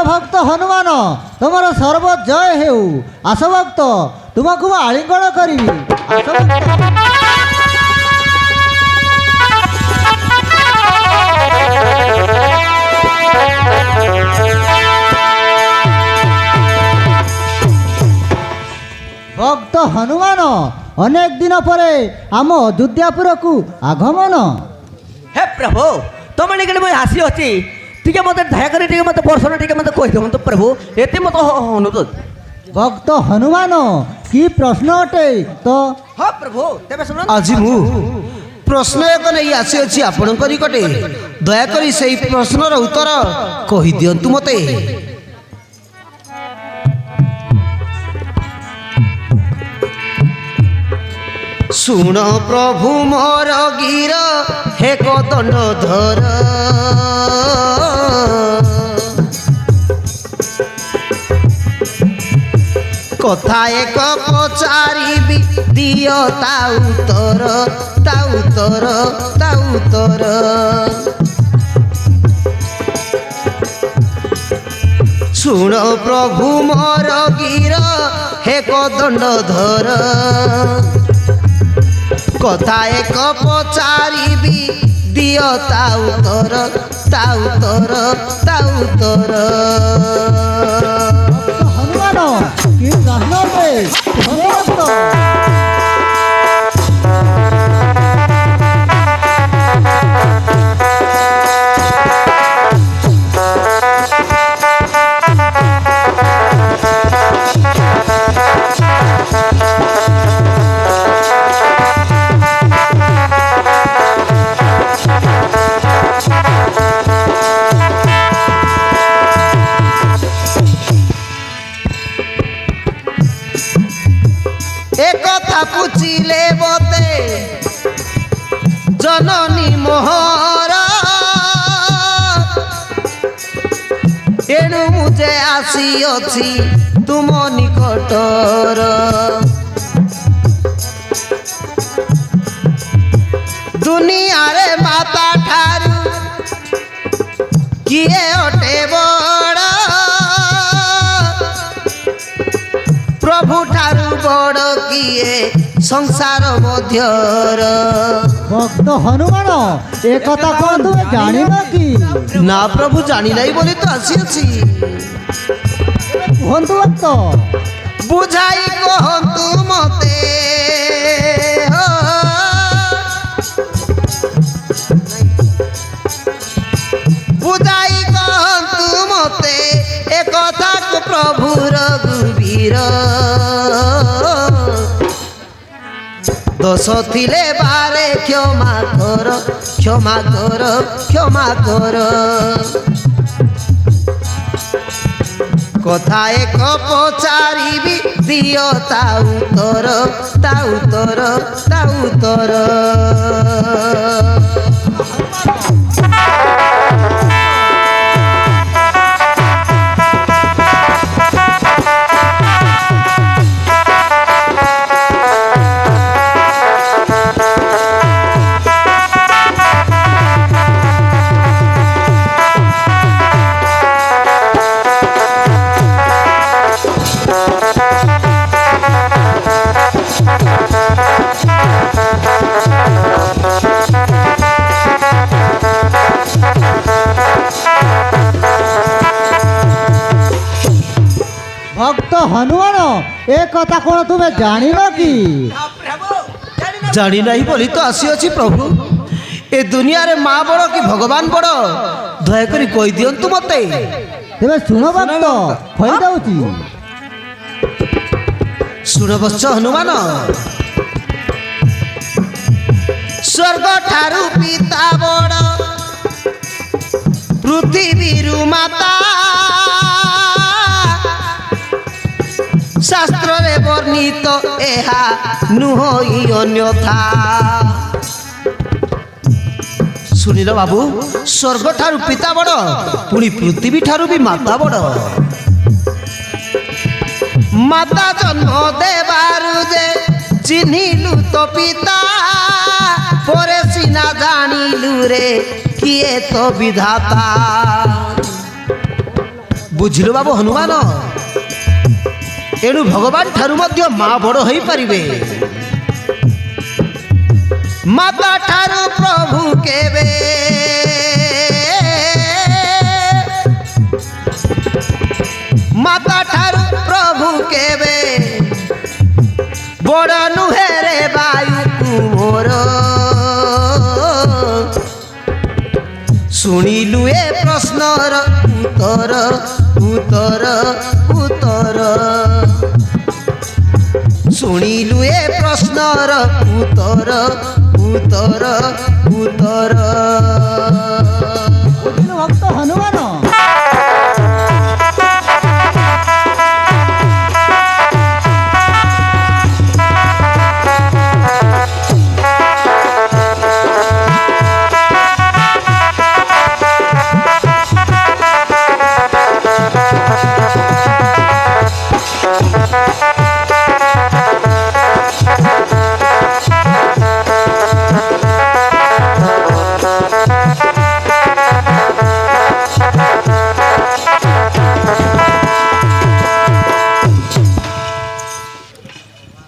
भक्त हनुमान तुमर सर्व जय हेउ। आस भक्त तुमको आलिंगन करी। आस भक्त भक्त हनुमान अनेक दिन पर आम अयोध्यापुर को आगमन। हे प्रभु तुम निकले मुझे आसी अच्छी टे मत दयाक मत पर्सन टे मत कही दिखाँ प्रभु ये मत अनुरोध। भक्त हनुमान कि प्रश्न अटे तो? हाँ प्रभु तेरे सुन आज मु प्रश्न एक नहीं आसी अच्छी आपण निकटे दयाकोरी से प्रश्नर उत्तर कही दिंतु मते। शुण प्रभु मोर गिर हे दंड धर कथा एक पचारि दिय ताउतर ताउतर ताउतर शुण प्रभु मोर गिर हे दंड धर कथा एक पचारि दिय ताउतर ताउतर ताउतर। हनुमान कि प्रश्न अटे? पूछिले बते जननी मोहर एणु मुझे आसी अच्छी तुम निकटर दुनिया रे माता ठारू किए अटे बड़ प्रभु ठारू बड़ किए संसार मध्यर। भक्त हनुमान एक कथा कौन तुम जानी न कि? ना प्रभु जानी नहीं बोली तो आसी अच्छी कहतु भक्त बुझाई कहतु मते बुझाई कहतु मते एक कथा को प्रभु रघुवीर दोष थिले बारे क्षमा कर क्षमा कर क्षमा कर कथा एक पचारि दिय ताउतर ताउतर ताउतर। भक्त हनुमान एक कथा कौन तुम्हें जानी न कि? जानी नहीं बोली तो आसी अच्छी प्रभु ए दुनिया रे माँ बड़ कि भगवान बड़ दयाकोरी कही दिंतु मते। तेरे शुण भक्त कही दउची शुण बच्च हनुमान स्वर्ग ठारू पिता बड़ पृथ्वी माता शास्त्र रे वर्णित एहा नुहई अन्यथा। सुनिल बाबू स्वर्ग ठारू पिता बड़ पुणी पृथ्वी ठारू भी माता बड़ माता जन्म देवारु जे चिन्हिलु तो पिता परे सिना जानिलु रे किए तो विधाता ବୁଝିଲୁ ବାବୁ ହନୁମାନ ଏଣୁ ଭଗବାନ ଠାରୁ ମଧ୍ୟ ମା ବଡ଼ ହୋଇପାରିବେ ମାତା ଠାରୁ ପ୍ରଭୁ କେବେ ମାତା ଠାରୁ ପ୍ରଭୁ କେବେ ବଡ଼ ନୁହେଁ ରେ ବାୟୁ ମୋର ଶୁଣିଲୁ ଏ ପ୍ରଶ୍ନର ଉତ୍ତର ଉତ୍ତର ଉତ୍ତର ଶୁଣିଲୁ ଏ ପ୍ରଶ୍ନର ଉତ୍ତର ଉତ୍ତର ଉତ୍ତର ବୁଝିଲୁ ଭକ୍ତ ହନୁମାନ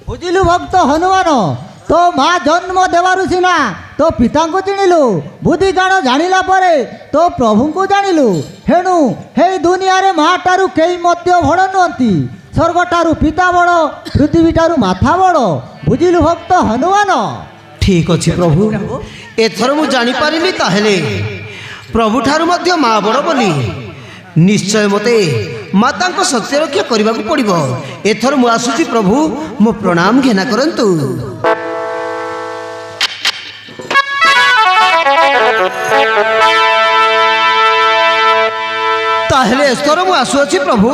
ବୁଝିଲୁ ଭକ୍ତ ହନୁମାନ ତୋ ମା ଜନ୍ମ ଦେବାରୁ ସିନା ତୋ ପିତାଙ୍କୁ ଚିଣିଲୁ ବୁଦ୍ଧି ଜ୍ଞାନ ଜାଣିଲା ପରେ ତୋ ପ୍ରଭୁଙ୍କୁ ଜାଣିଲୁ ହେଣୁ ହେଇ ଦୁନିଆରେ ମା ଠାରୁ କେହି ମଧ୍ୟ ବଡ଼ ନୁହନ୍ତି ସ୍ୱର୍ଗଠାରୁ ପିତା ବଡ଼ ପୃଥିବୀଠାରୁ ମାଥା ବଡ଼ ବୁଝିଲୁ ଭକ୍ତ ହନୁମାନ ଠିକ୍ ଅଛି ପ୍ରଭୁ ଏଥର ମୁଁ ଜାଣିପାରିଲି ତାହେଲେ ପ୍ରଭୁଠାରୁ ମଧ୍ୟ ମା ବଡ଼ ବୋଲି ନିଶ୍ଚୟ ମୋତେ ମାତାଙ୍କ ସତ୍ୟ ରକ୍ଷା କରିବାକୁ ପଡ଼ିବ ଏଥର ମୁଁ ଆସୁଛି ପ୍ରଭୁ ମୋ ପ୍ରଣାମ ଘେନା କରନ୍ତୁ ତାହେଲେ ଏଥର ମୁଁ ଆସୁଅଛି ପ୍ରଭୁ